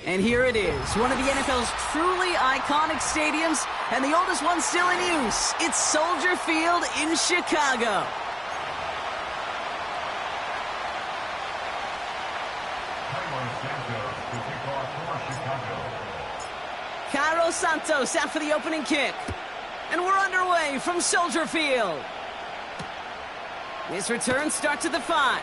And here it is, one of the NFL's truly iconic stadiums, and the oldest one still in use. It's Soldier Field in Chicago. Cairo Santos out for the opening kick. And we're underway from Soldier Field. This return starts at the 5.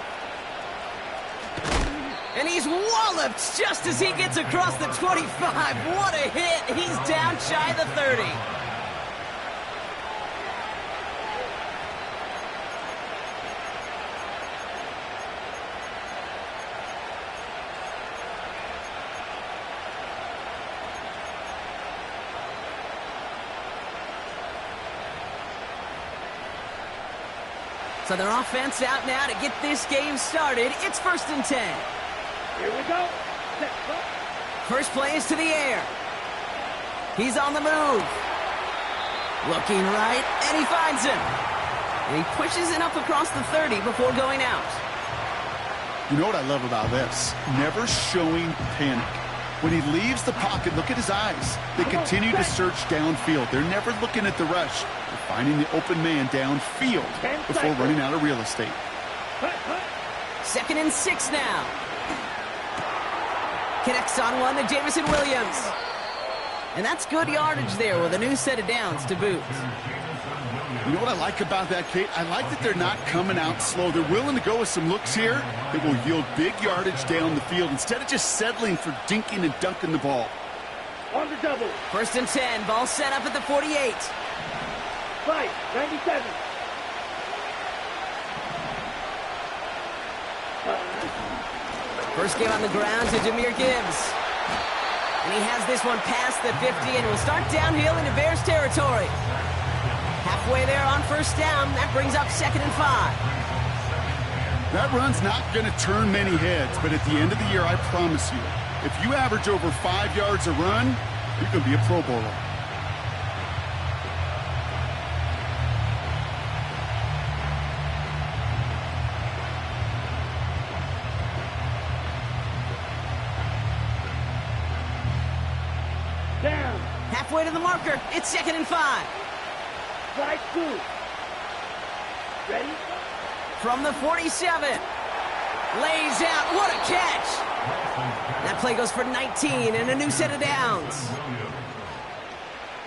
And he's walloped just as he gets across the 25. What a hit. He's down shy of the 30. So their offense out now to get this game started. It's 1st and 10. Here we go. First play is to the air. He's on the move. Looking right, and he finds him. And he pushes it up across the 30 before going out. You know what I love about this? Never showing panic. When he leaves the pocket, look at his eyes. They continue to search downfield. They're never looking at the rush. They're finding the open man downfield before running out of real estate. 2nd and 6 now. Connects on one to Jameson Williams. And that's good yardage there with a new set of downs to boot. You know what I like about that, Kate? I like that they're not coming out slow. They're willing to go with some looks here that will yield big yardage down the field instead of just settling for dinking and dunking the ball. On the double. 1st and 10. Ball set up at the 48. 97. First game on the ground to Jahmyr Gibbs. And he has this one past the 50 and will start downhill into Bears territory. Halfway there on 1st down. That brings up 2nd and 5. That run's not going to turn many heads, but at the end of the year, I promise you, if you average over 5 yards a run, you're going to be a Pro Bowler. Down. Halfway to the marker. It's 2nd and 5. Slide 2. Ready? From the 47. Lays out. What a catch. That play goes for 19 and a new set of downs.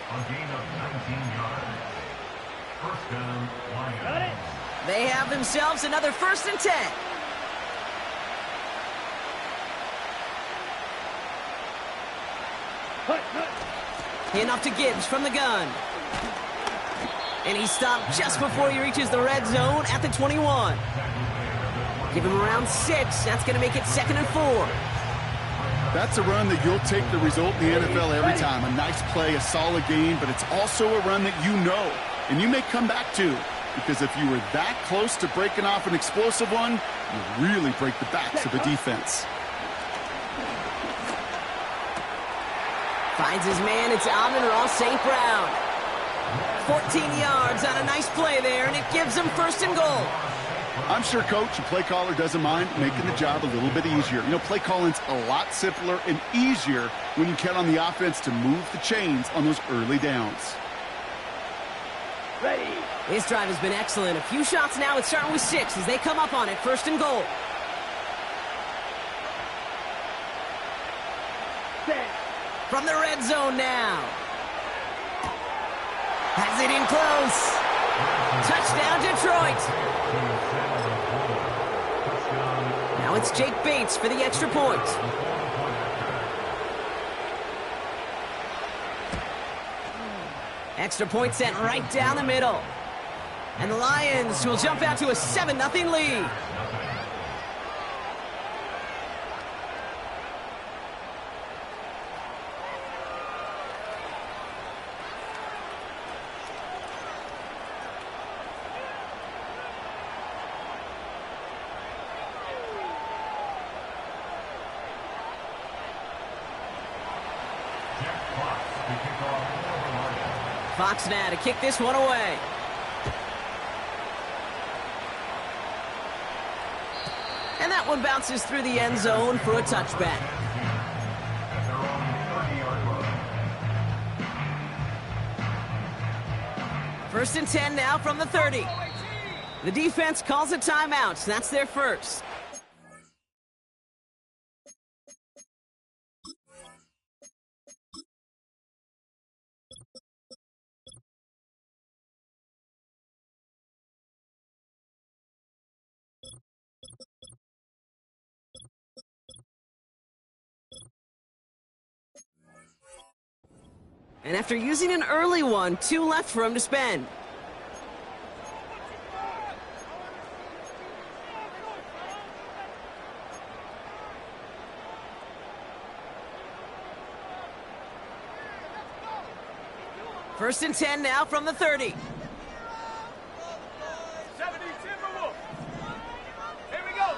A gain of 19 yards. First down, Lions. Got it. They have themselves another 1st and 10. Enough to Gibbs from the gun. And he stopped just before he reaches the red zone at the 21. Give him around 6. That's going to make it 2nd and 4. That's a run that you'll take the result in the NFL every time. A nice play, a solid game, but it's also a run that you know, and you may come back to, because if you were that close to breaking off an explosive one, you really break the backs of a defense. Finds his man. It's Amon-Ra St. Brown. 14 yards on a nice play there, and it gives him 1st and goal. I'm sure coach, the play caller, doesn't mind making the job a little bit easier. You know, play calling's a lot simpler and easier when you count on the offense to move the chains on those early downs. Ready. This drive has been excellent. A few shots now. It's starting with 6 as they come up on it. 1st and goal. Set. From the red zone now. Has it in close. Touchdown, Detroit. Now it's Jake Bates for the extra point. Extra point sent right down the middle. And the Lions will jump out to a 7-0 lead. Fox now to kick this one away. And that one bounces through the end zone for a touchback. First and 10 now from the 30. The defense calls a timeout. That's their first. And after using an early one, 2 left for him to spend. First and 10 now from the 30. 70 Timberwolves. Here we go.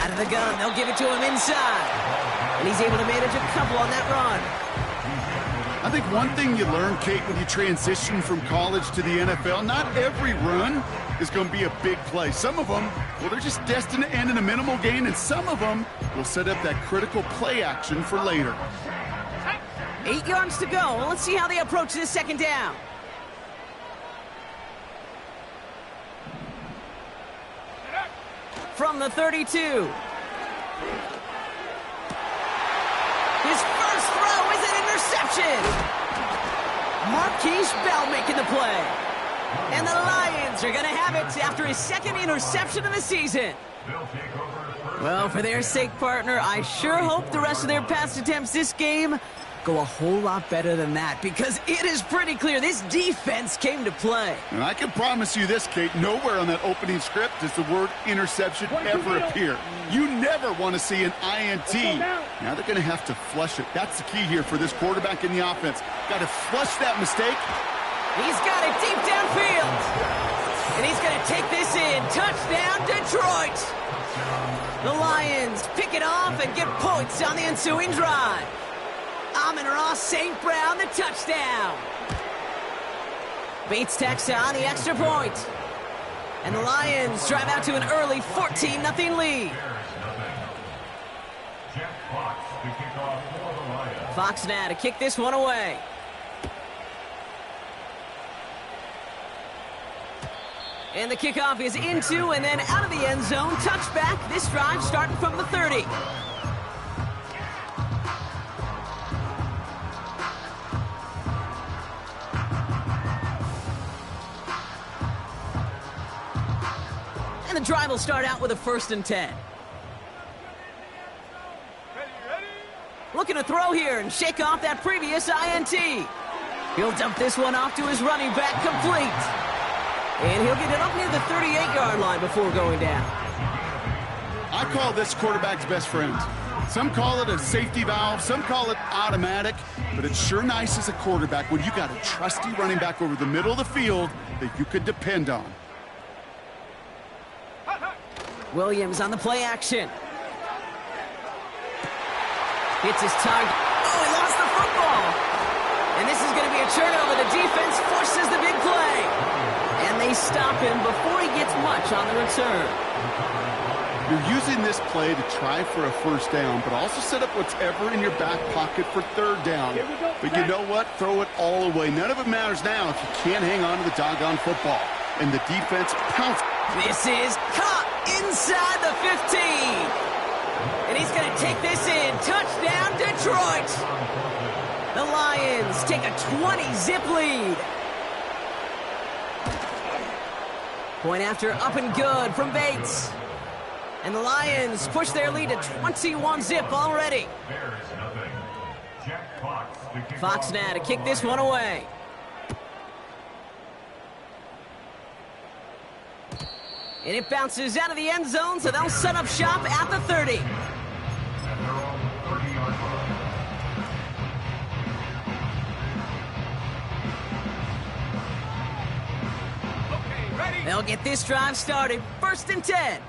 Out of the gun, they'll give it to him inside. And he's able to manage a couple on that run. I think one thing you learn, Kate, when you transition from college to the NFL, not every run is going to be a big play. Some of them, well, they're just destined to end in a minimal gain, and some of them will set up that critical play action for later. 8 yards to go. Well, let's see how they approach this second down. From the 32. His first throw is an interception. Marquise Bell making the play. And the Lions are going to have it after his second interception of the season. Well, for their sake, partner, I sure hope the rest of their pass attempts this game go a whole lot better than that, because it is pretty clear this defense came to play. And I can promise you this, Kate, nowhere on that opening script does the word interception ever appear. You never want to see an INT. Now they're going to have to flush it. That's the key here for this quarterback in the offense. Got to flush that mistake. He's got it deep downfield. And he's going to take this in. Touchdown, Detroit. The Lions pick it off and get points on the ensuing drive. Amon-Ra St. Brown, the touchdown. Bates tacks on the extra point. And the Lions drive out to an early 14-0 lead. Fox now to kick this one away. And the kickoff is into and then out of the end zone. Touchback. This drive starting from the 30. And the drive will start out with a first and 10. Looking to throw here and shake off that previous INT. He'll dump this one off to his running back, complete. And he'll get it up near the 38-yard line before going down. I call this quarterback's best friend. Some call it a safety valve, some call it automatic, but it's sure nice as a quarterback when you got a trusty running back over the middle of the field that you could depend on. Williams on the play action. Hits his target. Oh, he lost the football. And this is going to be a turnover. The defense forces the big play. And they stop him before he gets much on the return. You're using this play to try for a first down, but also set up whatever in your back pocket for third down. But you know what? Throw it all away. None of it matters now if you can't hang on to the doggone football. And the defense pounces. This is caught inside the 15. And he's going to take this in. Touchdown, Detroit. The Lions take a 20-zip lead. Point after up and good from Bates. And the Lions push their lead to 21-zip already. Fox now to kick this one away. And it bounces out of the end zone, so they'll set up shop at the 30. They'll get this drive started. First and 10.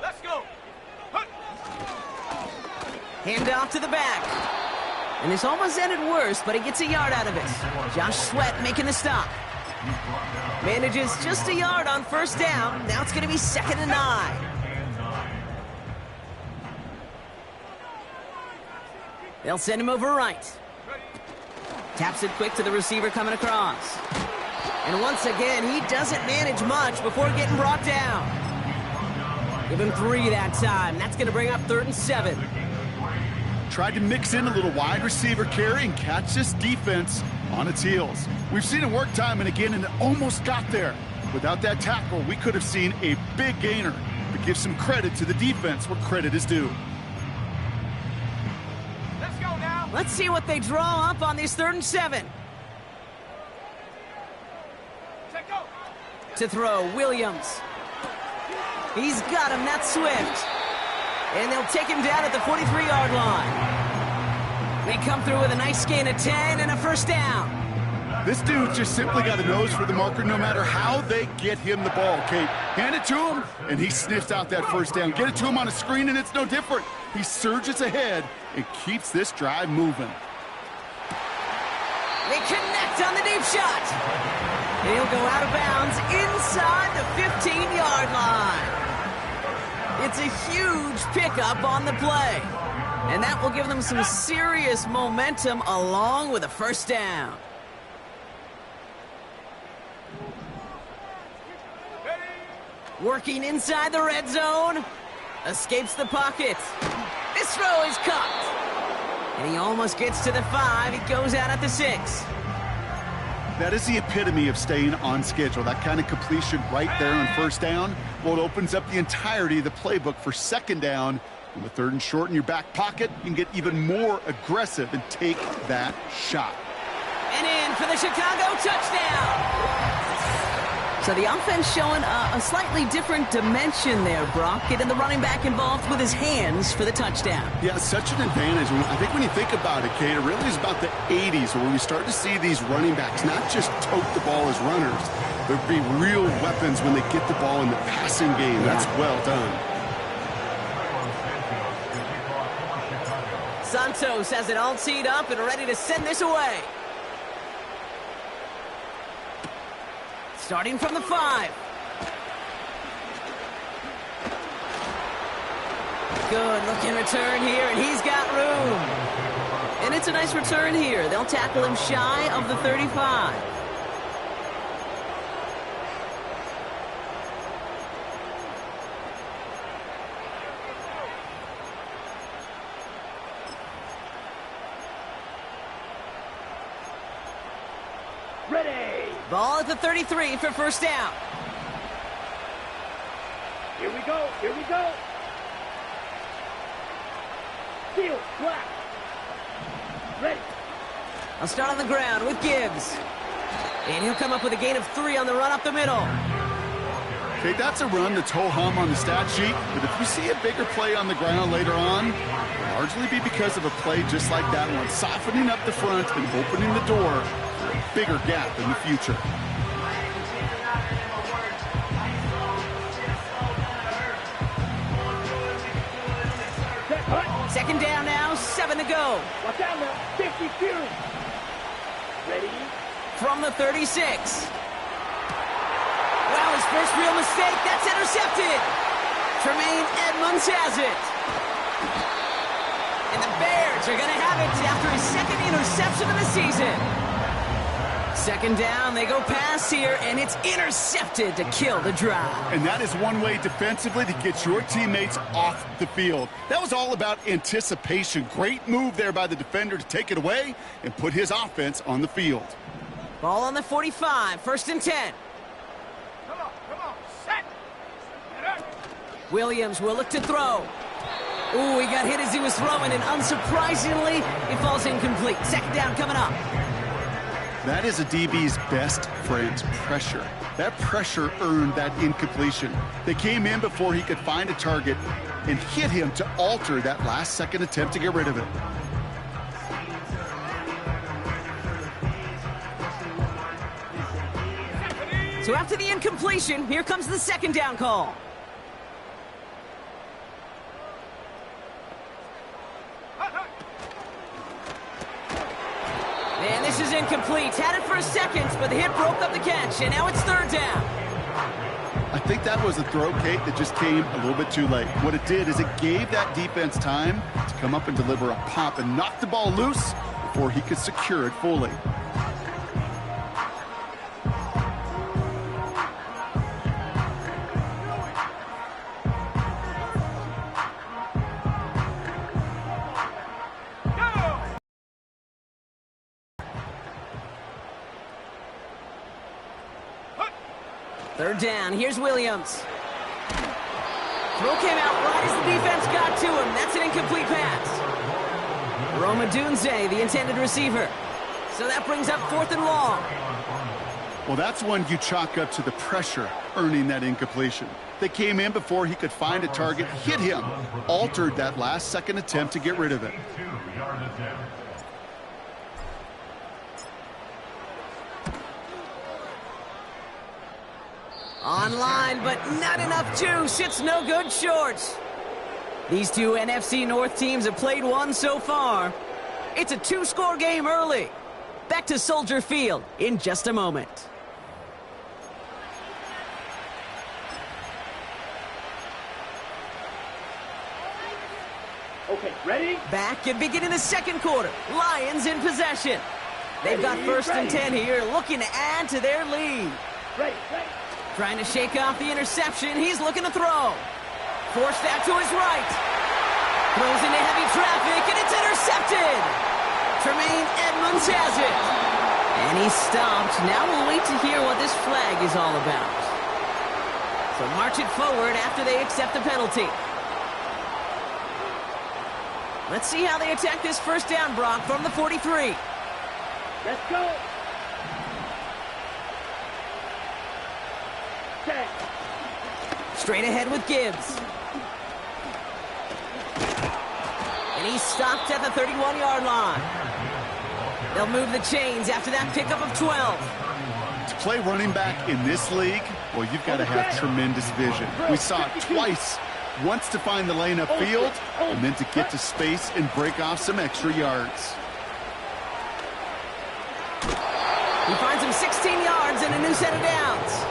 Let's go. Hand off to the back. And this almost ended worse, but he gets a yard out of it. Josh Sweat making the stop. Manages just a yard on first down. Now it's going to be 2nd and 9. They'll send him over right. Taps it quick to the receiver coming across. And once again, he doesn't manage much before getting brought down. Give him 3 that time. That's going to bring up 3rd and 7. Tried to mix in a little wide receiver carry and catch this defense on its heels. We've seen it work time and again, and it almost got there. Without that tackle, we could have seen a big gainer. But give some credit to the defense where credit is due. Let's go now. Let's see what they draw up on this 3rd and 7. Set go. To throw, Williams. He's got him, that's Swift. And they'll take him down at the 43-yard line. They come through with a nice gain of 10 and a 1st down. This dude just simply got a nose for the marker no matter how they get him the ball, Kate. Hand it to him, and he sniffs out that 1st down. Get it to him on a screen, and it's no different. He surges ahead and keeps this drive moving. They connect on the deep shot. He'll go out of bounds inside the 15-yard line. It's a huge pickup on the play. And that will give them some serious momentum along with a 1st down. Working inside the red zone. Escapes the pocket. This throw is caught. And he almost gets to the 5. He goes out at the 6. That is the epitome of staying on schedule. That kind of completion right there on 1st down. Well, it opens up the entirety of the playbook for 2nd down. And with 3rd and short in your back pocket, you can get even more aggressive and take that shot. And in for the Chicago touchdown. So the offense showing a slightly different dimension there, Brock. Getting the running back involved with his hands for the touchdown. Yeah, such an advantage. I think when you think about it, Kate, it really is about the 80s where we start to see these running backs not just tote the ball as runners, but be real weapons when they get the ball in the passing game. Yeah. That's well done. Santos has it all teed up and ready to send this away. Starting from the 5. Good looking return here, and he's got room. And it's a nice return here. They'll tackle him shy of the 35. Ready. Ball at the 33 for 1st down. Here we go. Here we go. Field black. Ready. I'll start on the ground with Gibbs. And he'll come up with a gain of 3 on the run up the middle. Okay, that's a run that's ho-hum on the stat sheet, but if we see a bigger play on the ground later on, it'll largely be because of a play just like that one, softening up the front and opening the door for a bigger gap in the future. Second down now, 7 to go. Watch out now. 52. Ready. From the 36. Wow, his first real mistake. That's intercepted. Tremaine Edmunds has it. And the Bears are going to have it after his 2nd interception of the season. Second down, they go pass here, and it's intercepted to kill the drive. And that is one way defensively to get your teammates off the field. That was all about anticipation. Great move there by the defender to take it away and put his offense on the field. Ball on the 45, 1st and 10. Come on, set. Get up. Williams will look to throw. Ooh, he got hit as he was throwing, and unsurprisingly, it falls incomplete. Second down coming up. That is a DB's best friend, pressure. That pressure earned that incompletion. They came in before he could find a target and hit him to alter that last-second attempt to get rid of it. So after the incompletion, here comes the 2nd down call. And this is incomplete. Had it for a second, but the hit broke up the catch, and now it's 3rd down. I think that was a throw, Kate, that just came a little bit too late. What it did is it gave that defense time to come up and deliver a pop and knock the ball loose before he could secure it fully. Third down, here's Williams. Throw came out right as the defense got to him. That's an incomplete pass. Rome Odunze, the intended receiver. So that brings up 4th and long. Well, that's one you chalk up to the pressure earning that incompletion. They came in before he could find a target, hit him, altered that last-second attempt to get rid of it. Online, but not enough juice. It's no good shorts. These two NFC North teams have played one so far. It's a 2-score game early. Back to Soldier Field in just a moment. Okay, ready? Back and beginning the second quarter. Lions in possession. They've got 1st and 10 here, looking to add to their lead. Ready. Trying to shake off the interception. He's looking to throw. Forced out to his right. Throws into heavy traffic, and it's intercepted. Tremaine Edmonds has it. And he's stopped. Now we'll wait to hear what this flag is all about. So march it forward after they accept the penalty. Let's see how they attack this first down, Brock, from the 43. Let's go. Straight ahead with Gibbs. And he's stopped at the 31-yard line. They'll move the chains after that pickup of 12. To play running back in this league, well, you've got to have tremendous vision. We saw it twice. Once to find the lane upfield, and then to get to space and break off some extra yards. He finds him 16 yards and a new set of downs.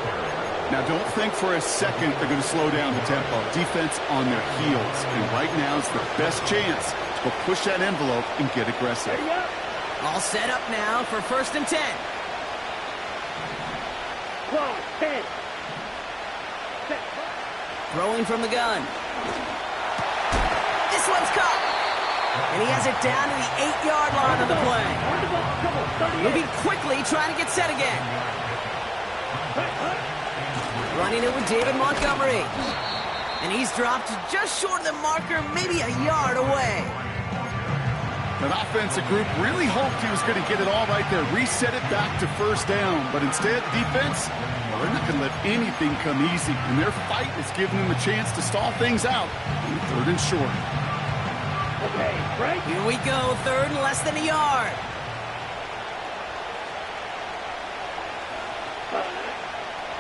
Now, don't think for a second they're going to slow down the tempo. Defense on their heels. And right now is the best chance to go push that envelope and get aggressive. All set up now for 1st and 10. 12, 10. Throwing from the gun. This one's caught. And he has it down to the 8-yard line of the play. Moving quickly, trying to get set again. Running it with David Montgomery. And he's dropped just short of the marker, maybe a yard away. That offensive group really hoped he was going to get it all right there, reset it back to 1st down. But instead, defense, well, they're not going to let anything come easy. And their fight is giving them a chance to stall things out in 3rd and short. Okay, right? Here we go, 3rd and less than a yard.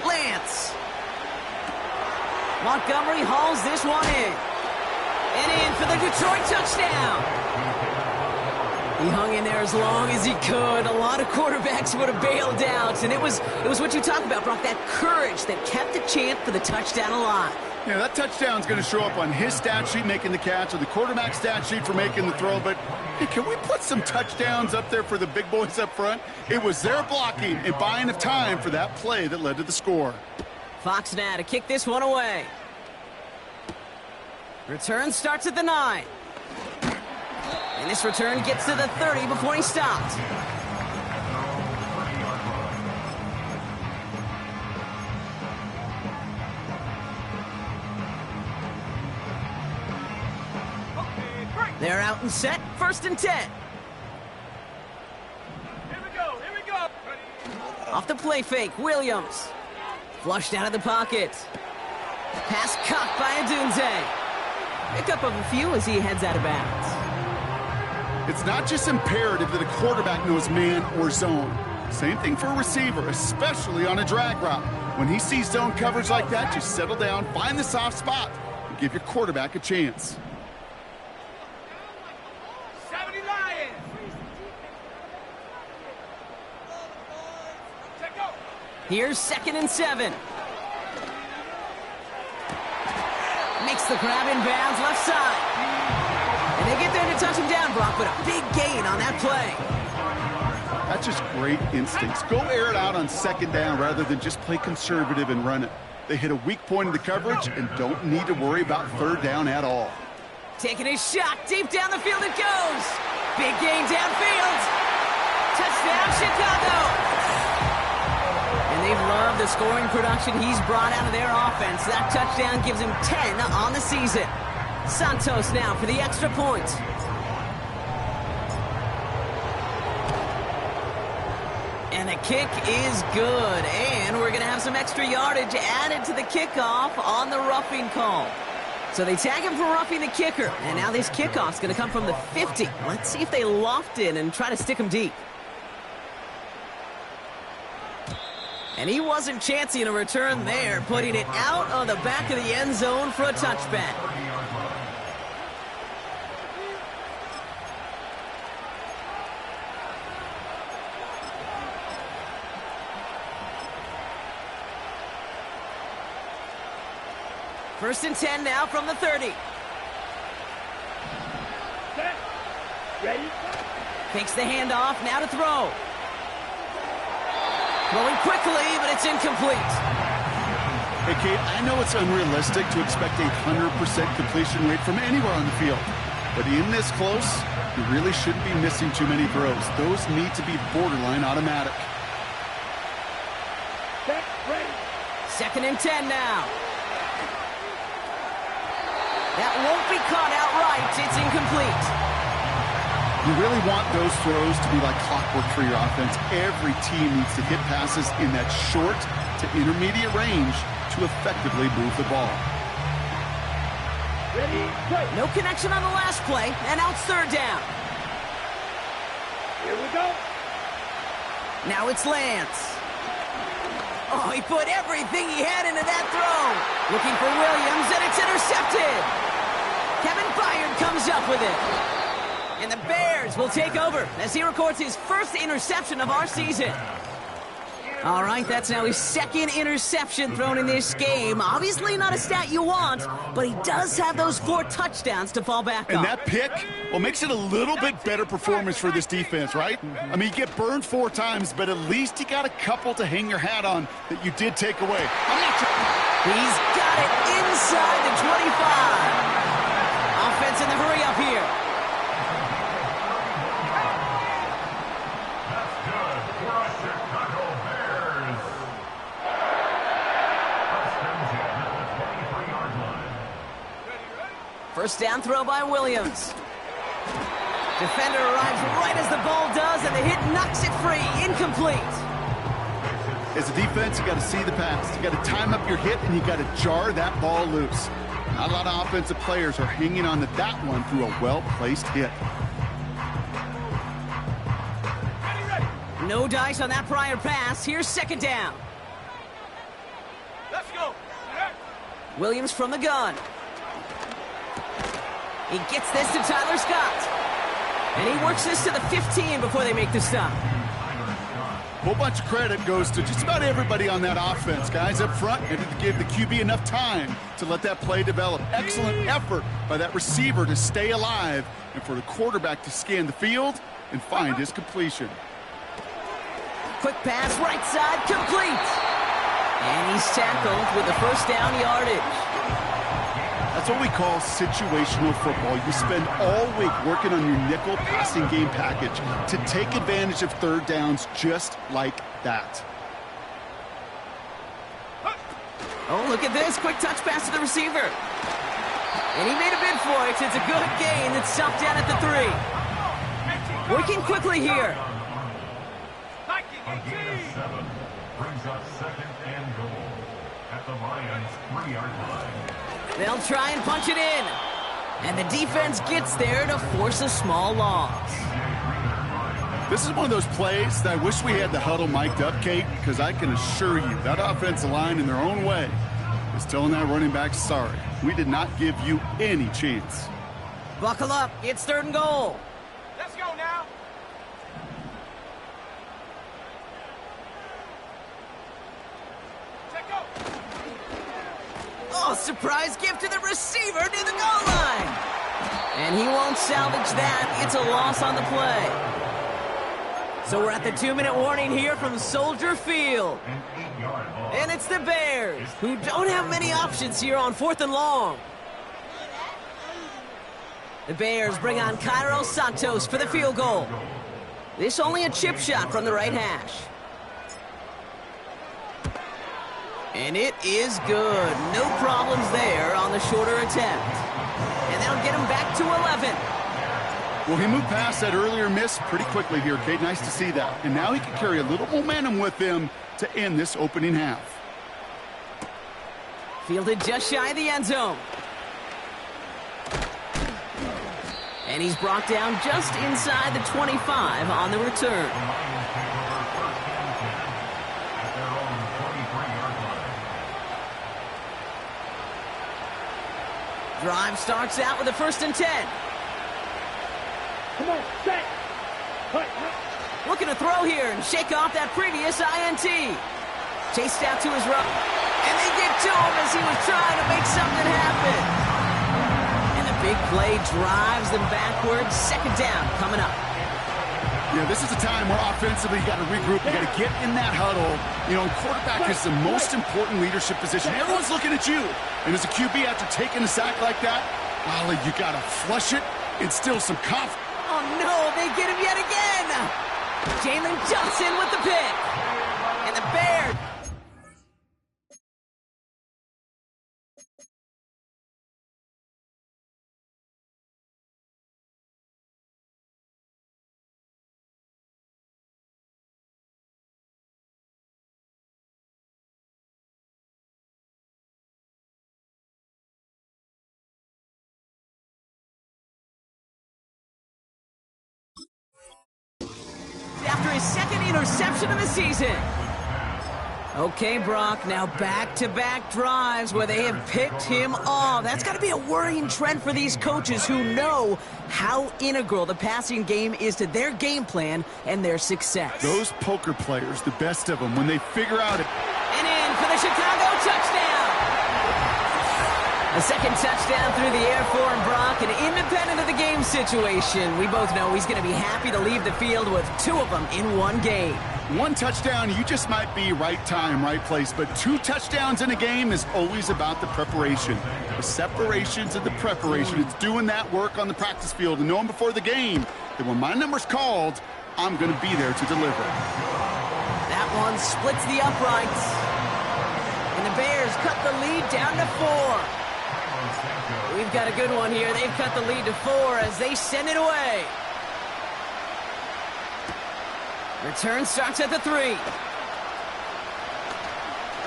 Lance. Montgomery hauls this one in. And in for the Detroit touchdown. He hung in there as long as he could. A lot of quarterbacks would have bailed out. And it was what you talked about, Brock, that courage that kept the chance for the touchdown alive. Yeah, that touchdown's going to show up on his stat sheet making the catch or the quarterback stat sheet for making the throw. But hey, can we put some touchdowns up there for the big boys up front? It was their blocking and buying of time for that play that led to the score. Fox now to kick this one away. Return starts at the 9. And this return gets to the 30 before he stopped. They're out and set, 1st and 10. Here we go. Off the play fake, Williams. Flushed out of the pocket. Pass caught by Odunze. Pickup of a few as he heads out of bounds. It's not just imperative that a quarterback knows man or zone. Same thing for a receiver, especially on a drag route. When he sees zone coverage like that, just settle down, find the soft spot, and give your quarterback a chance. 70 Lions. Check go. Here's 2nd and 7. Makes the grab in bounds left side. And they get there to to touch him down, Brock, but a big gain on that play. That's just great instincts. Go air it out on second down rather than just play conservative and run it. They hit a weak point in the coverage and don't need to worry about third down at all. Taking his shot, deep down the field it goes. Big gain downfield. Touchdown, Chicago. And they've loved the scoring production he's brought out of their offense. That touchdown gives him 10 on the season. Santos now for the extra point. And the kick is good. And we're going to have some extra yardage added to the kickoff on the roughing call. So they tag him for roughing the kicker. And now this kickoff's going to come from the 50. Let's see if they loft in and try to stick him deep. And he wasn't chancing a return there, putting it out on the back of the end zone for a touchback. First and 10 now from the 30. Set. Ready. Takes the handoff, now to throw. Throwing quickly, but it's incomplete. Hey, Kate, I know it's unrealistic to expect a 100% completion rate from anywhere on the field. But in this close, you really shouldn't be missing too many throws. Those need to be borderline automatic. Set. Ready. Second and 10 now. That won't be caught outright. It's incomplete. You really want those throws to be like clockwork for your offense. Every team needs to hit passes in that short to intermediate range to effectively move the ball. Ready. Play. No connection on the last play, and now it's third down. Here we go. Now it's Lance. Oh, he put everything he had into that throw. Looking for Williams, and it's intercepted. Kevin Byard comes up with it. And the Bears will take over as he records his first interception of our season. All right, that's now his second interception thrown in this game. Obviously not a stat you want, but he does have those 4 touchdowns to fall back on. And that pick, well, makes it a little bit better performance for this defense, right? I mean, you get burned 4 times, but at least you got a couple to hang your hat on that you did take away. He's got it inside the 25. Offense in the hurry up here. That's good for our Chicago Bears. First and 10 at the 23-yard line. First down throw by Williams. Defender arrives right as the ball does, and the hit knocks it free. Incomplete. As a defense, you got to see the pass. You got to time up your hit, and you got to jar that ball loose. Not a lot of offensive players are hanging on to that one through a well-placed hit. No dice on that prior pass. Here's second down. Let's go. Williams from the gun. He gets this to Tyler Scott. And he works this to the 15 before they make the stop. A whole bunch of credit goes to just about everybody on that offense. Guys up front needed to give the QB enough time to let that play develop. Excellent effort by that receiver to stay alive and for the quarterback to scan the field and find his completion. Quick pass, right side, complete. And he's tackled with the first down yardage. That's what we call situational football. You spend all week working on your nickel passing game package to take advantage of third downs just like that. Oh, look at this. Quick touch pass to the receiver. And he made a bid for it. It's a good gain that's stopped down at the 3. Working quickly here. A gain of 7 brings up second and goal at the Lions' 3-yard line. They'll try and punch it in. And the defense gets there to force a small loss. This is one of those plays that I wish we had the huddle mic'd up, Kate, because I can assure you that offensive line in their own way is telling that running back, sorry, we did not give you any chance. Buckle up. It's third and goal. Let's go now. Check go. Oh, surprise gift to the receiver near the goal line. And he won't salvage that. It's a loss on the play. So we're at the 2-minute warning here from Soldier Field. An 8-yard ball. And it's the Bears, who don't have many options here on 4th and long. The Bears bring on Cairo Santos for the field goal. This only a chip shot from the right hash. And it is good. No problems there on the shorter attempt. And that'll get him back to 11. Well, he moved past that earlier miss pretty quickly here, Kate. Nice to see that. And now he can carry a little momentum with him to end this opening half. Fielded just shy of the end zone. And he's brought down just inside the 25 on the return. The Lions take over 1st and 10 at their own 43-yard line. Drive starts out with a 1st and 10. Come on, set. Hut. Looking to throw here and shake off that previous INT. Chased out to his right. And they get to him as he was trying to make something happen. And the big play drives them backwards. 2nd down coming up. Yeah, this is a time where offensively you got to regroup. You got to get in that huddle. You know, quarterback is the most important leadership position. Everyone's looking at you. And as a QB, after taking a sack like that, golly, you got to flush it, instill some confidence. Oh, no, they get him yet again. Jalen Johnson with the pick. And the Bears. After his 2nd interception of the season. Okay, Brock, now back-to-back drives where they have picked him off. That's got to be a worrying trend for these coaches who know how integral the passing game is to their game plan and their success. Those poker players, the best of them, when they figure out it. And in for the Chicago touchdown. A 2nd touchdown through the air for him, Brock, and independent of the game situation, we both know he's going to be happy to leave the field with 2 of them in one game. 1 touchdown, you just might be right time, right place. But 2 touchdowns in a game is always about the preparation. The separations and the preparation. It's doing that work on the practice field and knowing before the game that when my number's called, I'm going to be there to deliver. That one splits the uprights. And the Bears cut the lead down to 4. We've got a good one here. They've cut the lead to 4 as they send it away. Return starts at the 3.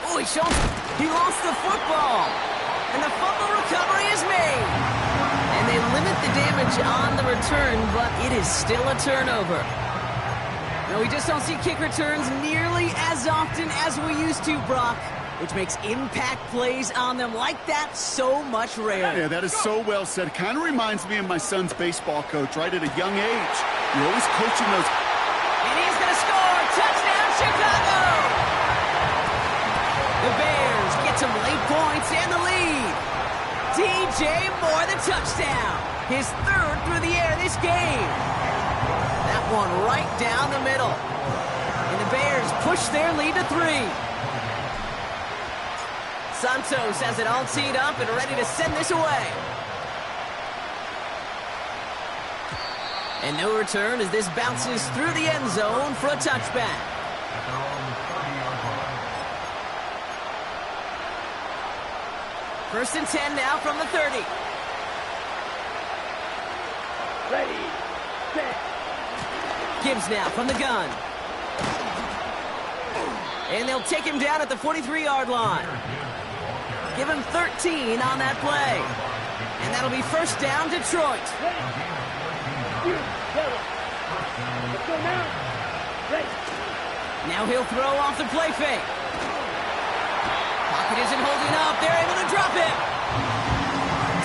Oh, he lost the football. And the fumble recovery is made. And they limit the damage on the return, but it is still a turnover. No, we just don't see kick returns nearly as often as we used to, Brock, which makes impact plays on them like that so much rarer. Yeah, that is so well said. Kind of reminds me of my son's baseball coach, right? At a young age, you're always coaching those. And he's going to score! Touchdown, Chicago! The Bears get some late points and the lead. DJ Moore, the touchdown. His 3rd through the air this game. That one right down the middle. And the Bears push their lead to 3. Santos has it all teed up and ready to send this away. And no return as this bounces through the end zone for a touchback. At their own 30-yard line. 1st and 10 now from the 30. Ready, set. Gibbs now from the gun. And they'll take him down at the 43-yard line. Give him 13 on that play. And that'll be 1st down, Detroit. Let's go now. Ready. Now he'll throw off the play fake. Pocket isn't holding up. They're able to drop it.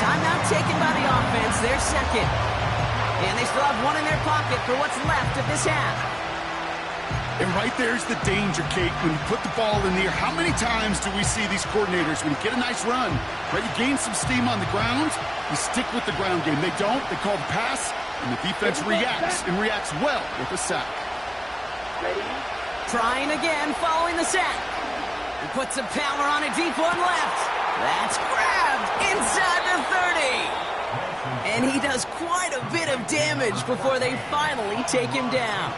Timeout taken by the offense. Their 2nd. And they still have 1 in their pocket for what's left of this half. And right there's the danger, Kate. When you put the ball in the air, how many times do we see these coordinators, when you get a nice run, right, you gain some steam on the ground, you stick with the ground game. They don't. They call the pass, and the defense reacts, and reacts well with a sack. Trying again following the sack. He puts some power on a deep one left. That's grabbed inside the 30. And he does quite a bit of damage before they finally take him down.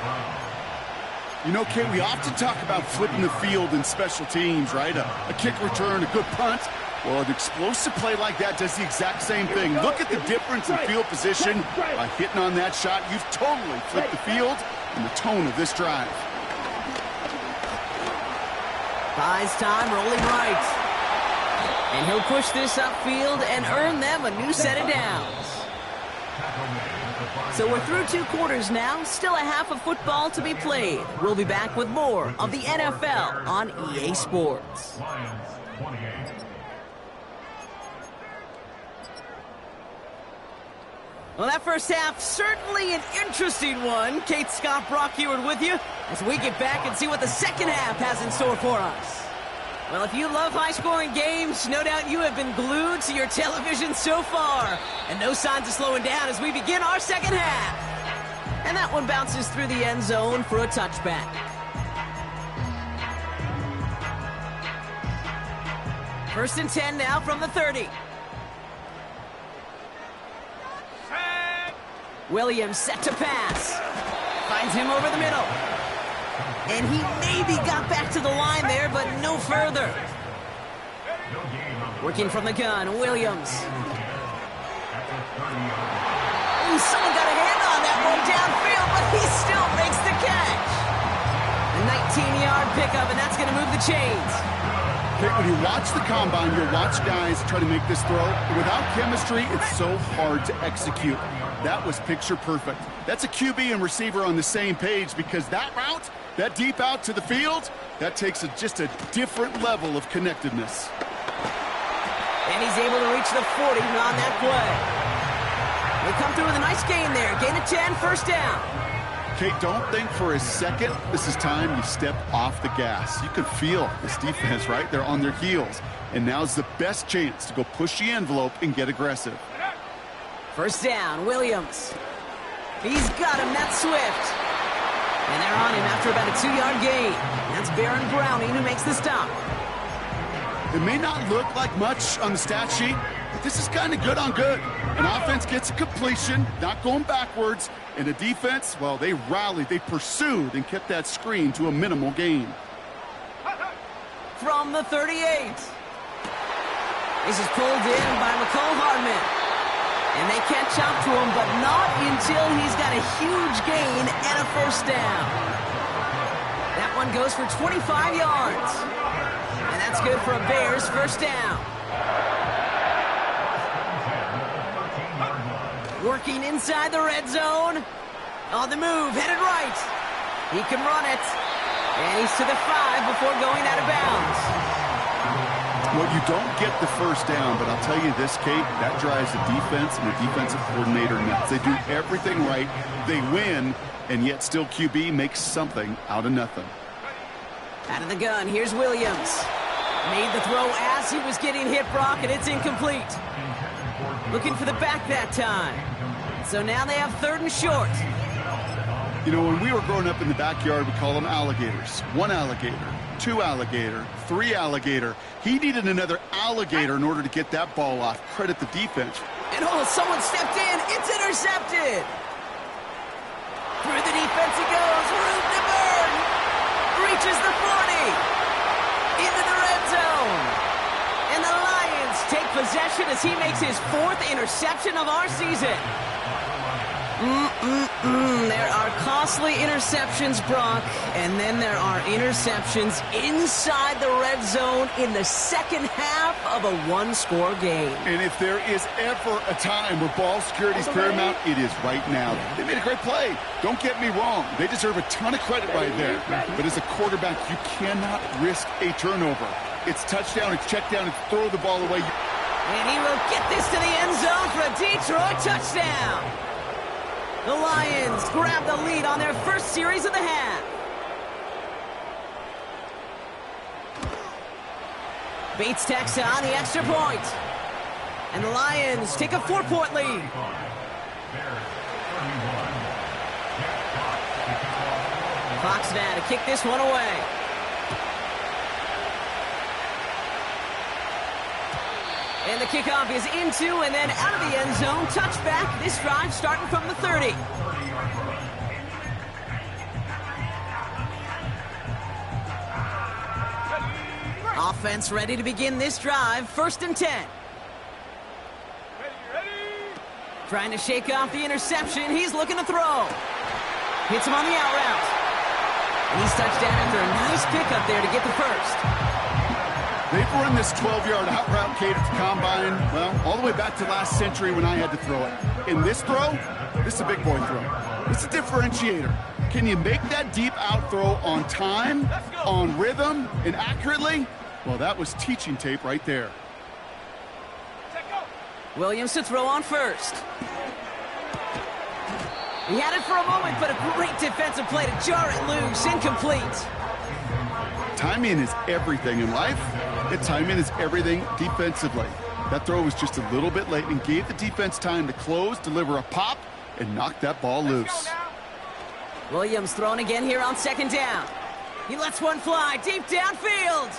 You know, Kate, we often talk about flipping the field in special teams, right? A kick return, a good punt. Well, an explosive play like that does the exact same thing. Look at the difference in field position. By hitting on that shot, you've totally flipped the field and the tone of this drive. Buys time, rolling right. And he'll push this upfield and earn them a new set of downs. So we're through 2 quarters now, still a half of football to be played. We'll be back with more of the NFL on EA Sports. Well, that first half, certainly an interesting one. Kate, Scott, Brock Heward with you as we get back and see what the second half has in store for us. Well, if you love high-scoring games, no doubt you have been glued to your television so far. And no signs of slowing down as we begin our second half. And that one bounces through the end zone for a touchback. First and 10 now from the 30. Williams set to pass. Finds him over the middle. And he maybe got back to the line there, but no further. Working from the gun, Williams. Ooh, someone got a hand on that one downfield, but he still makes the catch. A 19-yard pickup, and that's going to move the chains. Okay, when you watch the combine, you'll watch guys try to make this throw. Without chemistry, it's so hard to execute. That was picture perfect. That's a QB and receiver on the same page, because that route, that deep out to the field, that takes just a different level of connectedness. And he's able to reach the 40 on that play. They come through with a nice gain there. Gain of 10, first down. Kate, don't think for a second this is time you step off the gas. You can feel this defense, right? They're on their heels. And now's the best chance to go push the envelope and get aggressive. First down, Williams. He's got him, that's Swift. And they're on him after about a 2-yard gain. That's Baron Browning who makes the stop. It may not look like much on the stat sheet, but this is kind of good on good. An offense gets a completion, not going backwards, and the defense, well, they rallied, they pursued, and kept that screen to a minimal gain. From the 38. This is pulled in by McCole Hardman. And they catch up to him, but not until he's got a huge gain and a first down. That one goes for 25 yards. And that's good for a Bears first down. Working inside the red zone. On the move, headed right. He can run it. And he's to the 5 before going out of bounds. Well, you don't get the first down, but I'll tell you this, Kate, that drives the defense and the defensive coordinator nuts. They do everything right. They win, and yet still QB makes something out of nothing. Out of the gun, here's Williams. Made the throw as he was getting hit, Brock, and it's incomplete. Looking for the back that time. So now they have 3rd and short. You know, when we were growing up in the backyard, we call them alligators. 1 alligator, 2 alligator, 3 alligator. He needed another alligator in order to get that ball off. Credit the defense. And someone stepped in. It's intercepted. Through the defense it goes. Room to burn. Reaches the 40. Into the red zone. And the Lions take possession as he makes his 4th interception of our season. There are costly interceptions, Brock, and then there are interceptions inside the red zone in the second half of a 1-score game. And if there is ever a time where ball security is paramount, it is right now. They made a great play. Don't get me wrong. They deserve a ton of credit right there. But as a quarterback, you cannot risk a turnover. It's touchdown, it's check down, it's throw the ball away. And he will get this to the end zone for a Detroit touchdown. The Lions grab the lead on their first series of the half. Bates tacks on the extra point. And the Lions take a 4-point lead. Fox now to kick this one away. And the kickoff is into and then out of the end zone. Touchback. This drive starting from the 30. Offense ready to begin this drive. 1st and 10. Ready. Trying to shake off the interception. He's looking to throw. Hits him on the out route. And he's touchdown after a nice pickup there to get the first. They've run this 12-yard out route, Kate, at the combine, well, all the way back to last century when I had to throw it. In this throw, this is a big boy throw. It's a differentiator. Can you make that deep out throw on time, on rhythm, and accurately? Well, that was teaching tape right there. Set go. Williams to throw on first. He had it for a moment, but a great defensive play to jar it loose. Incomplete. Timing is everything in life, and timing is everything defensively. That throw was just a little bit late and gave the defense time to close, deliver a pop, and knock that ball loose. Williams throwing again here on 2nd down. He lets one fly deep downfield.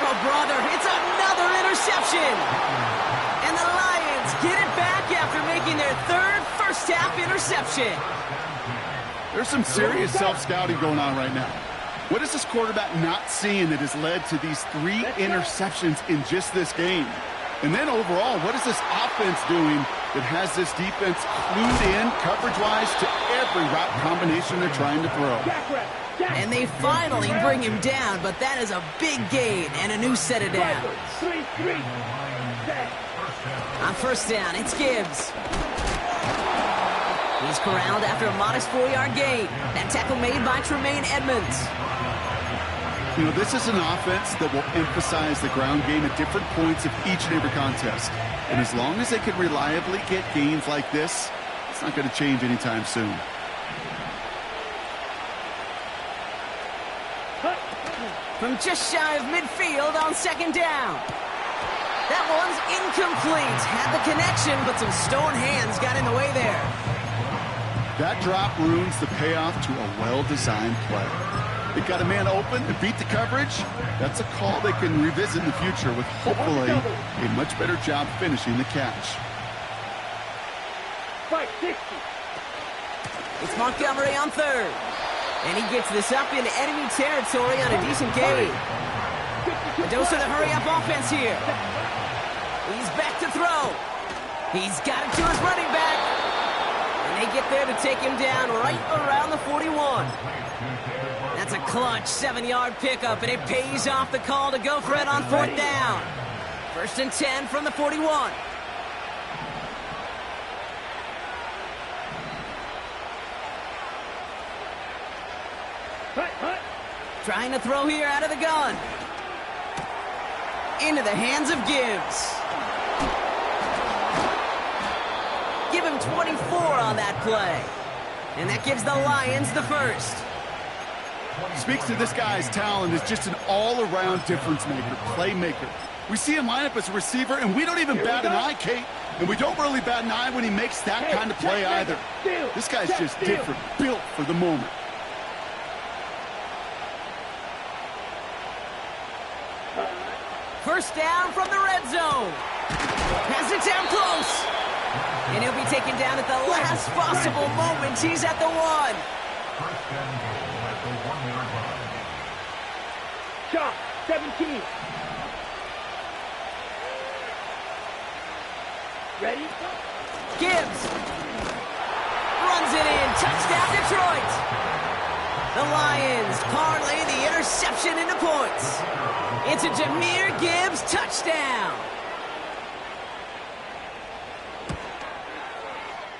Oh, brother, it's another interception. And the Lions get it back after making their 3rd first-half interception. There's some serious self-scouting going on right now. What is this quarterback not seeing that has led to these 3 interceptions in just this game? And then overall, what is this offense doing that has this defense clued in coverage-wise to every route combination they're trying to throw? And they finally bring him down, but that is a big gain and a new set of downs. On 1st down, it's Gibbs. He's corralled after a modest 4-yard gain. That tackle made by Tremaine Edmonds. You know, this is an offense that will emphasize the ground game at different points of each and every contest. And as long as they can reliably get gains like this, it's not going to change anytime soon. From just shy of midfield on 2nd down. That one's incomplete. Had the connection, but some stone hands got in the way there. That drop ruins the payoff to a well-designed play. They got a man open and beat the coverage. That's a call they can revisit in the future with hopefully a much better job finishing the catch. It's Montgomery on 3rd. And he gets this up into enemy territory on a decent gain. A dose of the hurry-up offense here. He's back to throw. He's got it to his running back. And they get there to take him down right around the 41. That's a clutch 7-yard pickup, and it pays off the call to go for it on 4th down. 1st and 10 from the 41. Trying to throw here out of the gun. Into the hands of Gibbs. Give him 24 on that play. And that gives the Lions the first. Speaks to this guy's talent as just an all-around difference maker, playmaker. We see him line up as a receiver, and we don't even bat an eye, Kate. And we don't really bat an eye when he makes that kind of play either. This guy's just different, built for the moment. First down from the red zone. Has it down close. And he'll be taken down at the last possible moment. He's at the 1. First and goal at the 1-yard line. Shot, 17. Ready? Gibbs runs it in. Touchdown, Detroit. The Lions parlay the interception into points. It's a Jahmyr Gibbs touchdown.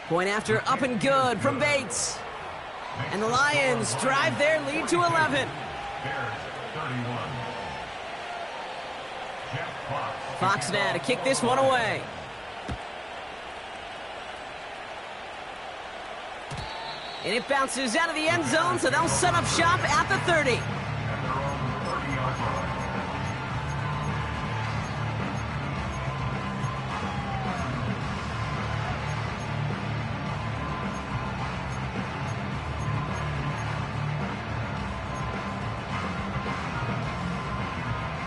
Point after up and good from Bates. And the Lions drive their lead to 11. Bears 31. Jeff Fox. Fox now to kick this one away. And it bounces out of the end zone, so they'll set up shop at the 30. At their own 30-yard line.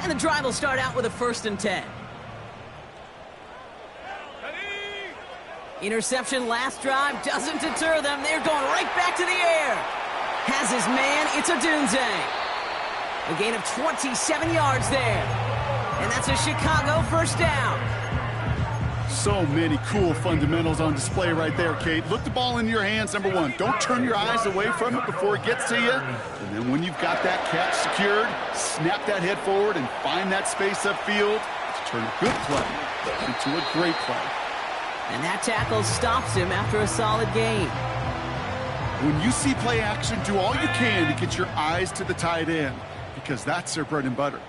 And the drive will start out with a 1st and 10. Interception last drive doesn't deter them. They're going right back to the air. Has his man, it's Odunze. A gain of 27 yards there. And that's a Chicago 1st down. So many cool fundamentals on display right there, Kate. Look the ball in your hands, number one. Don't turn your eyes away from it before it gets to you. And then when you've got that catch secured, snap that head forward and find that space upfield to turn a good play into a great play. And that tackle stops him after a solid gain. When you see play action, do all you can to get your eyes to the tight end, because that's their bread and butter.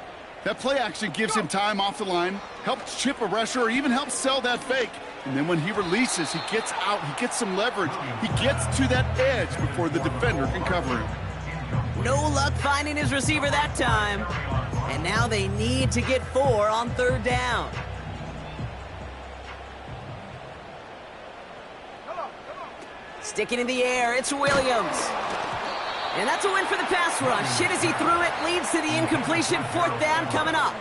That play action gives him time off the line, helps chip a rusher, or even helps sell that fake. And then when he releases, he gets out, he gets some leverage. He gets to that edge before the defender can cover him. No luck finding his receiver that time. And now they need to get 4 on 3rd down. Sticking in the air, it's Williams. And that's a win for the pass rush. Hit as he threw it, leads to the incompletion. 4th down coming up.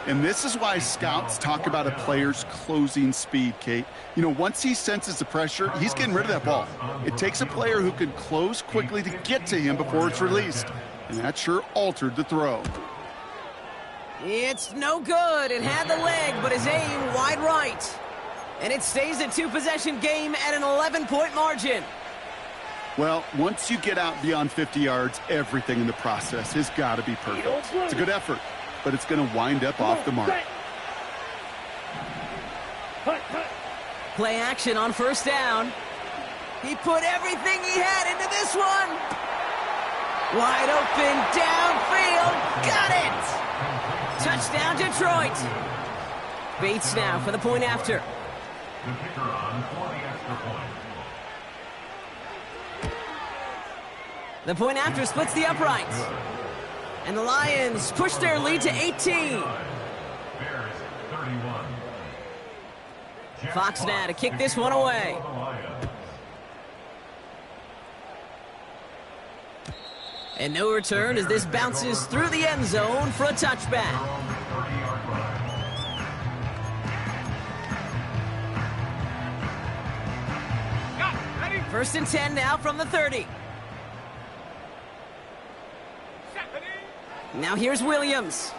And this is why scouts talk about a player's closing speed, Kate. You know, once he senses the pressure, he's getting rid of that ball. It takes a player who can close quickly to get to him before it's released. And that sure altered the throw. It's no good. It had the leg, but his aim wide right. And it stays a 2-possession game at an 11-point margin. Well, once you get out beyond 50 yards, everything in the process has got to be perfect. It's a good effort, but it's going to wind up off the mark. Play action on 1st down. He put everything he had into this one. Wide open, downfield, got it! Touchdown, Detroit. Bates now for the point after. The kicker on for the extra point. The point after splits the uprights. And the Lions push their lead to 18. Bears 31. Fox now to kick this one away. And no return as this bounces through the end zone for a touchback. First and 10 now from the 30. Now here's Williams.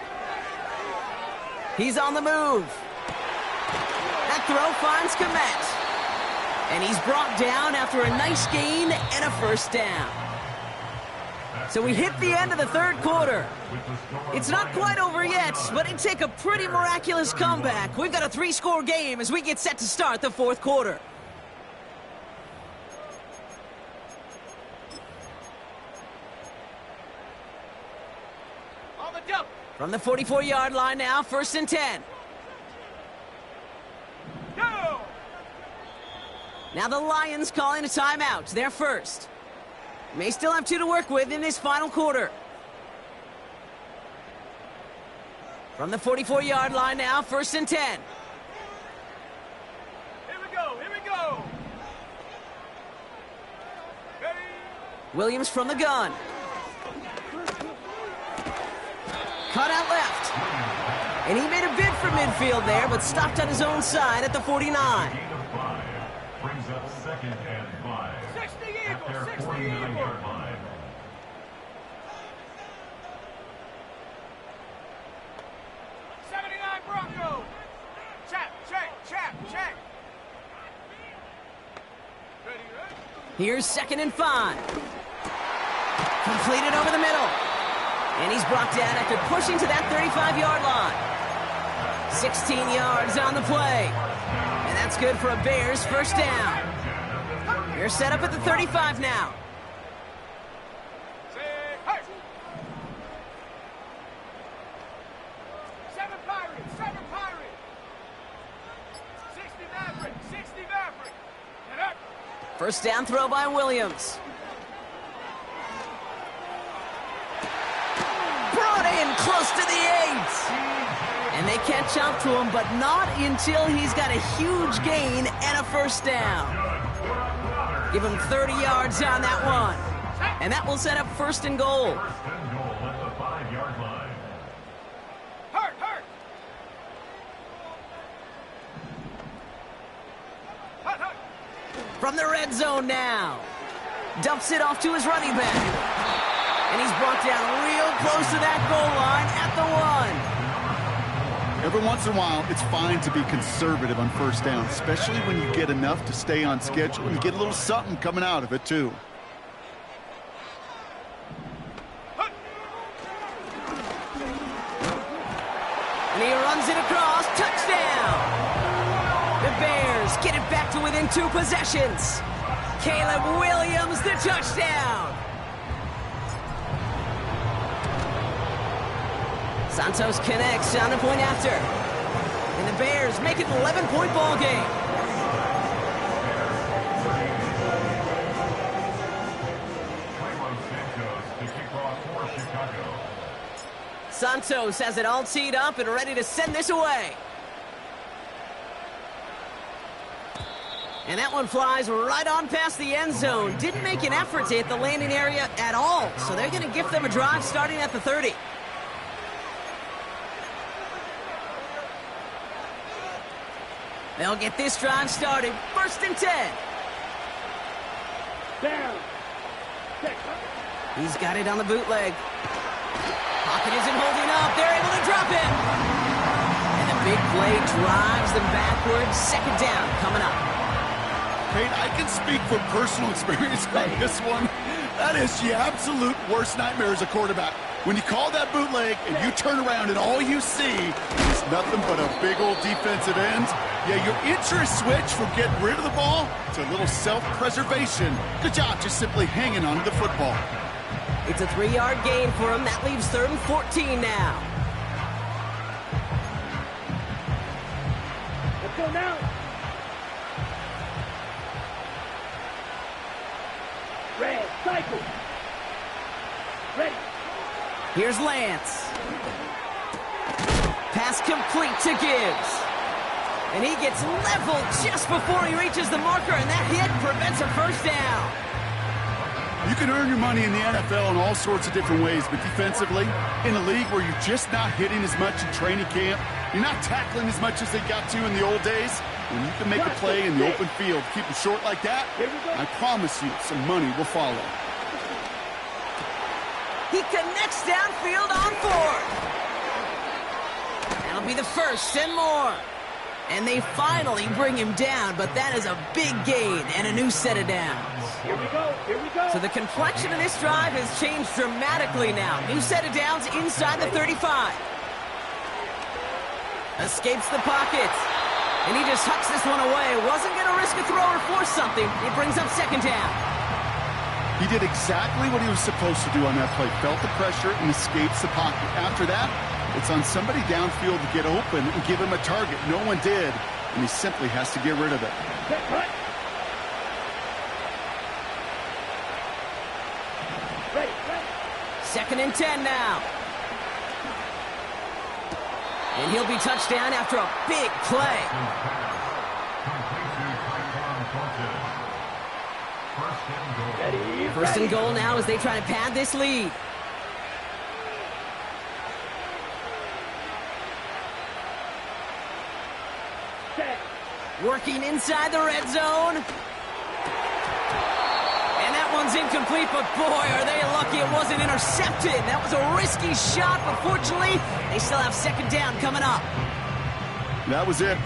He's on the move. That throw finds Kmet. And he's brought down after a nice gain and a 1st down. So we hit the end of the 3rd quarter. It's not quite over yet, but it'd take a pretty miraculous comeback. We've got a 3-score game as we get set to start the 4th quarter. From the 44-yard line now, 1st and 10. Go! Now the Lions calling a timeout. They're first. May still have 2 to work with in this final quarter. From the 44-yard line now, 1st and 10. Here we go, here we go! Ready? Williams from the gun. Cut out left. And he made a bid for midfield there, but stopped on his own side at the 49. Gain of 5 brings up 2nd and 5. 60 At their Eagles, 60 49-yard Eagles! line. 79 Bronco! Check, check. Ready, ready? Here's 2nd and 5. Completed over the middle. And he's brought down after pushing to that 35-yard line. 16 yards on the play. And that's good for a Bears 1st down. They're set up at the 35 now. Say, hey! 7 Pirates, 7 Pirates! 60 Maverick, 60 Maverick! Get up! 1st down throw by Williams. Brought in close to the 8. And they catch up to him, but not until he's got a huge gain and a 1st down. Give him 30 yards on that one. And that will set up 1st and goal. 1st and goal at the 5-yard line. from the red zone now. Dumps it off to his running back. And he's brought down real close to that goal line at the 1. Every once in a while, it's fine to be conservative on first down, especially when you get enough to stay on schedule and you get a little something coming out of it, too. And he runs it across. Touchdown! The Bears get it back to within 2 possessions. Caleb Williams, the touchdown! Santos connects on the point after. And the Bears make it an 11-point ball game. Santos has it all teed up and ready to send this away. And that one flies right on past the end zone. Didn't make an effort to hit the landing area at all. So they're going to give them a drive starting at the 30. They'll get this drive started. 1st and 10. Down. He's got it on the bootleg. Pocket isn't holding up. They're able to drop it. And a big play drives them backwards. 2nd down coming up. Pete, I can speak from personal experience on this one. That is the absolute worst nightmare as a quarterback. When you call that bootleg and you turn around and all you see is nothing but a big old defensive end, yeah, your interest switch from getting rid of the ball to a little self-preservation. Good job just simply hanging on to the football. It's a 3-yard gain for him. That leaves 3rd and 14 now. Let's go now. Red, cycle. Ready. Here's Lance. Pass complete to Gibbs. And he gets leveled just before he reaches the marker, and that hit prevents a 1st down. You can earn your money in the NFL in all sorts of different ways, but defensively, in a league where you're just not hitting as much in training camp, you're not tackling as much as they got to in the old days, when you can make a play in the open field, keep them short like that, I promise you some money will follow. He connects downfield on 4th. That'll be the 1st and more. And they finally bring him down, but that is a big gain and a new set of downs. Here we go. Here we go. So the complexion of this drive has changed dramatically now. New set of downs inside the 35. Escapes the pocket. And he just hucks this one away. Wasn't going to risk a throw or force something. It brings up 2nd down. He did exactly what he was supposed to do on that play. Felt the pressure and escapes the pocket. After that, it's on somebody downfield to get open and give him a target. No one did, and he simply has to get rid of it. Ready, ready. 2nd and 10 now. And he'll be touched down after a big play. Ready, 1st and goal now as they try to pad this lead. set. Working inside the red zone. And that one's incomplete, but boy, are they lucky it wasn't intercepted. That was a risky shot, but fortunately, they still have 2nd down coming up. That was it.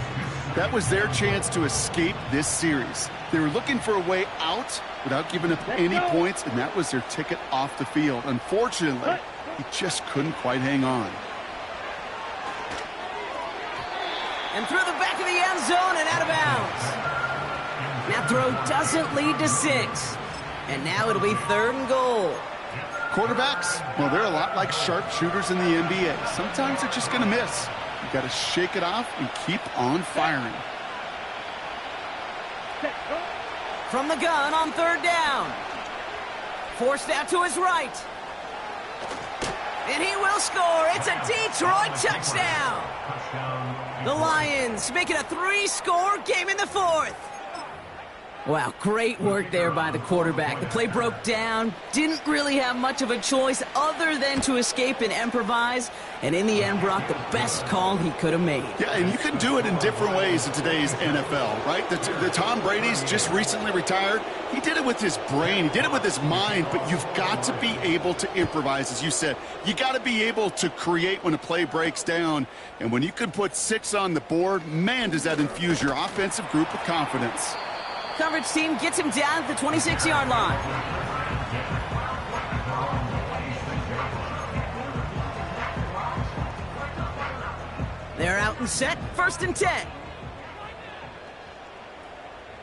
That was their chance to escape this series. They were looking for a way out without giving up any points, and that was their ticket off the field. Unfortunately, he just couldn't quite hang on. And through the back of the end zone and out of bounds. That throw doesn't lead to 6. And now it'll be 3rd and goal. Quarterbacks, well, they're a lot like sharpshooters in the NBA. Sometimes they're just going to miss. You got to shake it off and keep on firing. From the gun on 3rd down. Forced out to his right. And he will score. It's a Detroit touchdown. The Lions make it a 3-score game in the 4th. Wow, great work there by the quarterback. The play broke down, didn't really have much of a choice other than to escape and improvise, and in the end, Brock, the best call he could have made. Yeah, and you can do it in different ways in today's NFL, right? The Tom Brady's just recently retired. He did it with his brain. He did it with his mind, but you've got to be able to improvise, as you said. You got to be able to create when a play breaks down, and when you can put 6 on the board, man, does that infuse your offensive group with confidence. Coverage team gets him down at the 26-yard line. They're out and set. 1st and 10.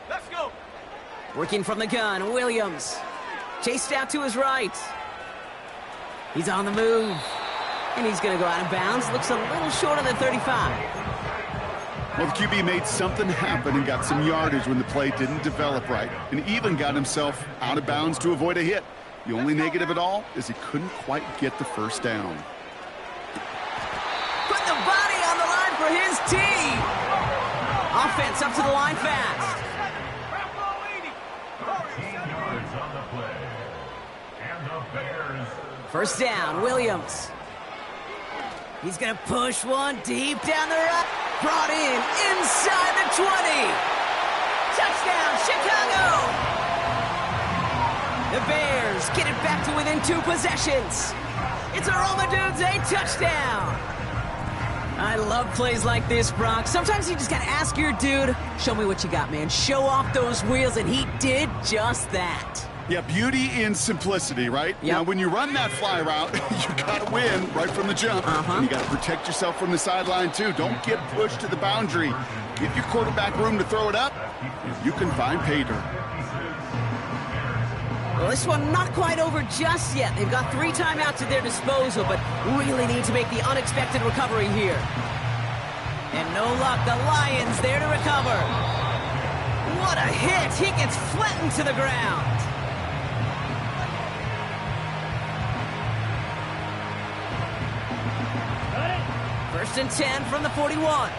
Let's go. Working from the gun, Williams. Chased out to his right. He's on the move. And he's going to go out of bounds. Looks a little short of the 35. Well, the QB made something happen and got some yardage when the play didn't develop right, and even got himself out of bounds to avoid a hit. The only negative at all is he couldn't quite get the first down. Put the body on the line for his team. Offense up to the line fast. 13 yards on the play. And the Bears. 1st down, Williams. He's going to push one deep down the right. Brought in inside the 20. Touchdown, Chicago! The Bears get it back to within 2 possessions. It's a Romadunze touchdown. I love plays like this, Brock. Sometimes you just got to ask your dude, show me what you got, man. Show off those wheels, and he did just that. Yeah, beauty in simplicity, right? Yep. Now, when you run that fly route, you got to win right from the jump. And you got to protect yourself from the sideline, too. Don't get pushed to the boundary. Give your quarterback room to throw it up, and you can find pay dirt. Well, this one not quite over just yet. They've got 3 timeouts at their disposal, but really need to make the unexpected recovery here. And no luck, the Lions there to recover. What a hit! He gets flattened to the ground. First and 10 from the 41.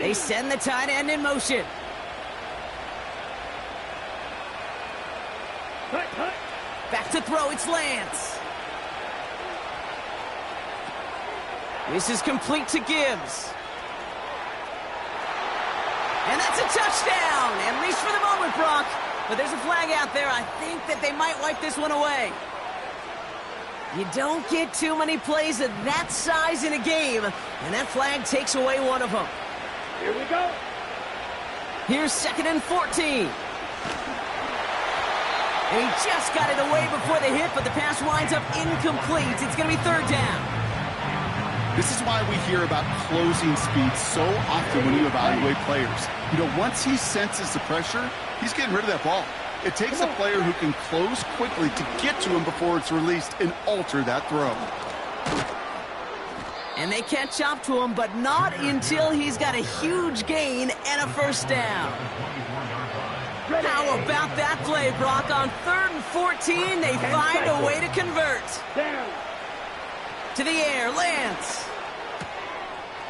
They send the tight end in motion. Back to throw, it's Lance. This is complete to Gibbs. And that's a touchdown, at least for the moment, Brock. But there's a flag out there. I think that they might wipe this one away. You don't get too many plays of that size in a game, and that flag takes away one of them. Here we go. Here's 2nd and 14. And he just got it away before the hit, but the pass winds up incomplete. It's going to be 3rd down. This is why we hear about closing speed so often when you evaluate players. You know, once he senses the pressure, he's getting rid of that ball. It takes a player who can close quickly to get to him before it's released and alter that throw. And they catch up to him, but not until he's got a huge gain and a 1st down. How about that play, Brock? On 3rd and 14, they find a way to convert. To the air, Lance.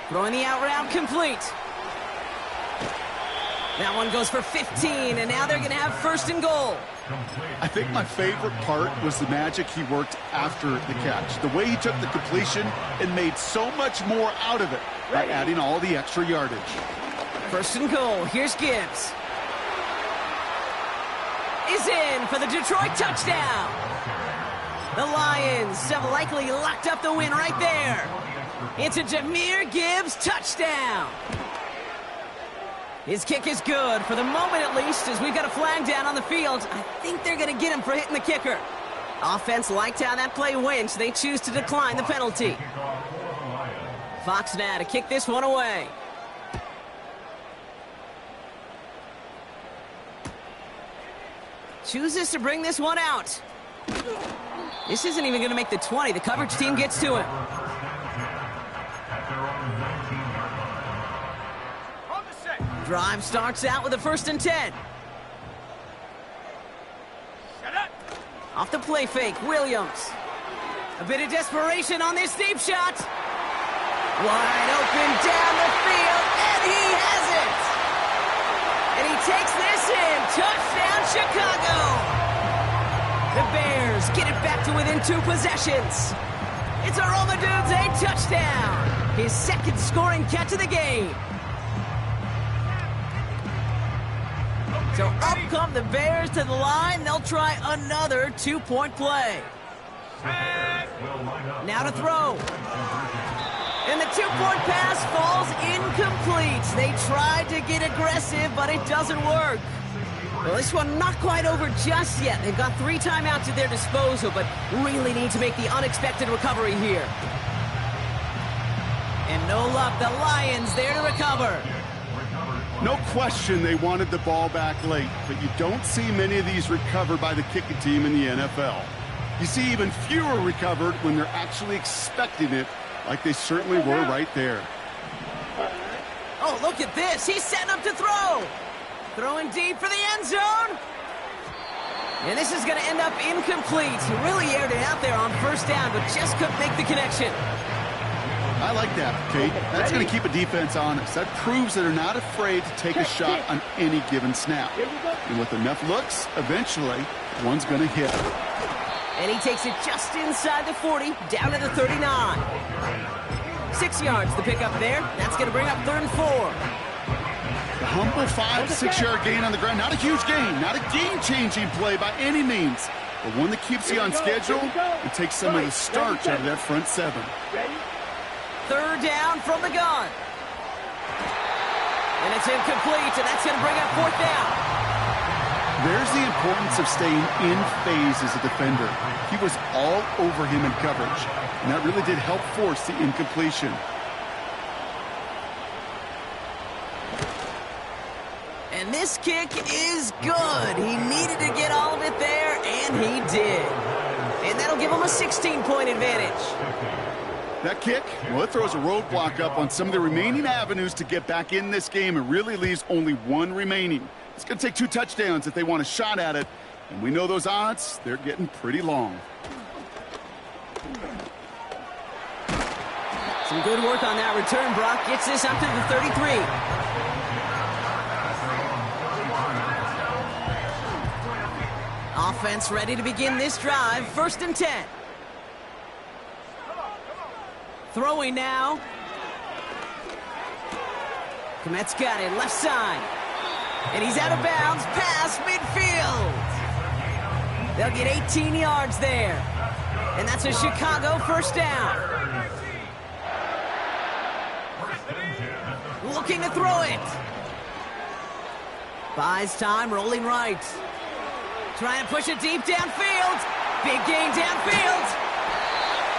Throwing the out route complete. That one goes for 15, and now they're going to have 1st and goal. I think my favorite part was the magic he worked after the catch. The way he took the completion and made so much more out of it by adding all the extra yardage. 1st and goal. Here's Gibbs. Is in for the Detroit touchdown. The Lions have likely locked up the win right there. It's a Jahmyr Gibbs touchdown. His kick is good, for the moment at least, as we've got a flag down on the field. I think they're going to get him for hitting the kicker. Offense liked how that play went, so they choose to decline the penalty. Fox now to kick this one away. Chooses to bring this one out. This isn't even going to make the 20. The coverage team gets to him. Drive starts out with a 1st and 10. Off the play fake, Williams. A bit of desperation on this deep shot. Wide open down the field, and he has it. And he takes this in. Touchdown, Chicago. The Bears get it back to within 2 possessions. It's our Omadudes a touchdown. His second scoring catch of the game. So up come the Bears to the line. They'll try another 2-point play. Now to throw. And the 2-point pass falls incomplete. They tried to get aggressive, but it doesn't work. Well, this one not quite over just yet. They've got 3 timeouts at their disposal, but really need to make the unexpected recovery here. And no luck, the Lions there to recover. No question they wanted the ball back late, but you don't see many of these recovered by the kicking team in the NFL. You see even fewer recovered when they're actually expecting it, like they certainly were right there. Oh, look at this. He's setting up to throw. Throwing deep for the end zone. And this is going to end up incomplete. He really aired it out there on first down, but just couldn't make the connection. I like that, Kate. That's going to keep a defense honest. That proves that they're not afraid to take a shot on any given snap. And with enough looks, eventually, one's going to hit. And he takes it just inside the 40, down to the 39. 6 yards the pickup there. That's going to bring up 3rd and 4. The humble 5 to 6 yard gain on the ground. Not a huge gain, not a game-changing play by any means, but one that keeps you on schedule and takes some of the starch out of that front 7. 3rd down from the gun. And it's incomplete, and that's going to bring up 4th down. There's the importance of staying in phase as a defender. He was all over him in coverage, and that really did help force the incompletion. And this kick is good. He needed to get all of it there, and he did. And that'll give him a 16-point advantage. That kick, well, it throws a roadblock up on some of the remaining avenues to get back in this game and really leaves only 1 remaining. It's going to take 2 touchdowns if they want a shot at it, and we know those odds, they're getting pretty long. Some good work on that return. Brock gets this up to the 33. Offense ready to begin this drive. 1st and 10. Throwing now. Komet's got it, left side. And he's out of bounds, past midfield. They'll get 18 yards there. And that's a Chicago 1st down. Looking to throw it. Buys time, rolling right. Trying to push it deep downfield. Big gain downfield.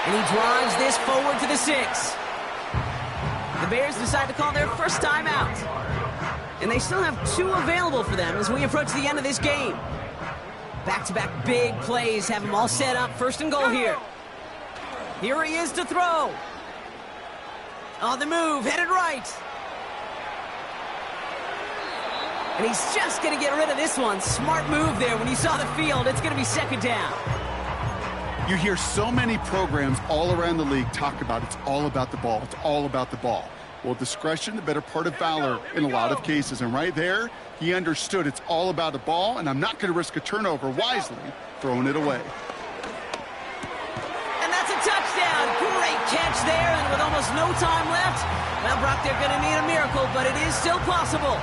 And he drives this forward to the 6. The Bears decide to call their first timeout. And they still have 2 available for them as we approach the end of this game. Back-to-back big plays have them all set up. 1st and goal here. Here he is to throw. On the move, headed right. And he's just going to get rid of this one. Smart move there when he saw the field. It's going to be 2nd down. You hear so many programs all around the league talk about it's all about the ball. It's all about the ball. Well, discretion, the better part of valor in a lot of cases. And right there, he understood it's all about the ball, and I'm not going to risk a turnover, wisely throwing it away. And that's a touchdown. Great catch there, and with almost no time left, well, Brock, they're going to need a miracle, but it is still possible.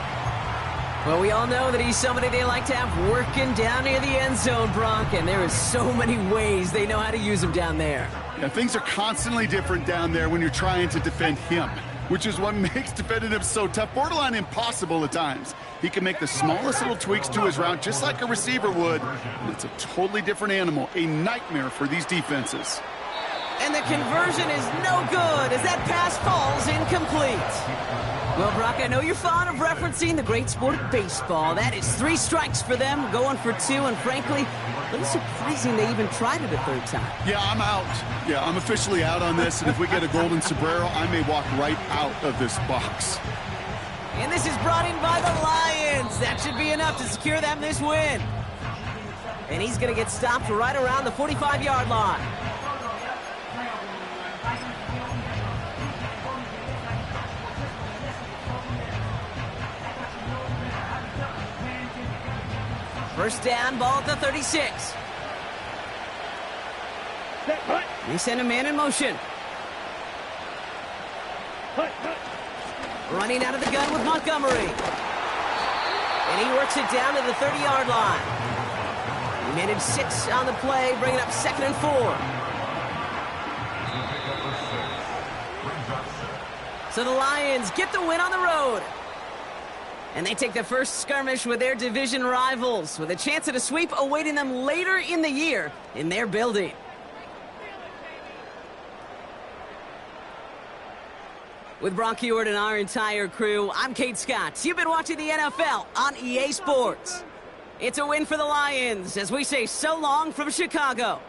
Well, we all know that he's somebody they like to have working down near the end zone, Brock, and there is so many ways they know how to use him down there. Yeah, things are constantly different down there when you're trying to defend him, which is what makes defending him so tough, borderline impossible at times. He can make the smallest little tweaks to his route just like a receiver would, and it's a totally different animal, a nightmare for these defenses. And the conversion is no good as that pass falls incomplete. Well, Brock, I know you're fond of referencing the great sport of baseball. That is 3 strikes for them, going for 2, and frankly, a little surprising they even tried it a 3rd time. Yeah, I'm out. Yeah, I'm officially out on this, and if we get a golden sombrero, I may walk right out of this box. And this is brought in by the Lions. That should be enough to secure them this win. And he's going to get stopped right around the 45-yard line. First down, ball at the 36. They send a man in motion. Running out of the gun with Montgomery. And he works it down to the 30-yard line. He managed 6 on the play, bringing up 2nd and 4. So the Lions get the win on the road. And they take the first skirmish with their division rivals, with a chance at a sweep awaiting them later in the year in their building. With Brock Huard and our entire crew, I'm Kate Scott. You've been watching the NFL on EA Sports. It's a win for the Lions as we say so long from Chicago.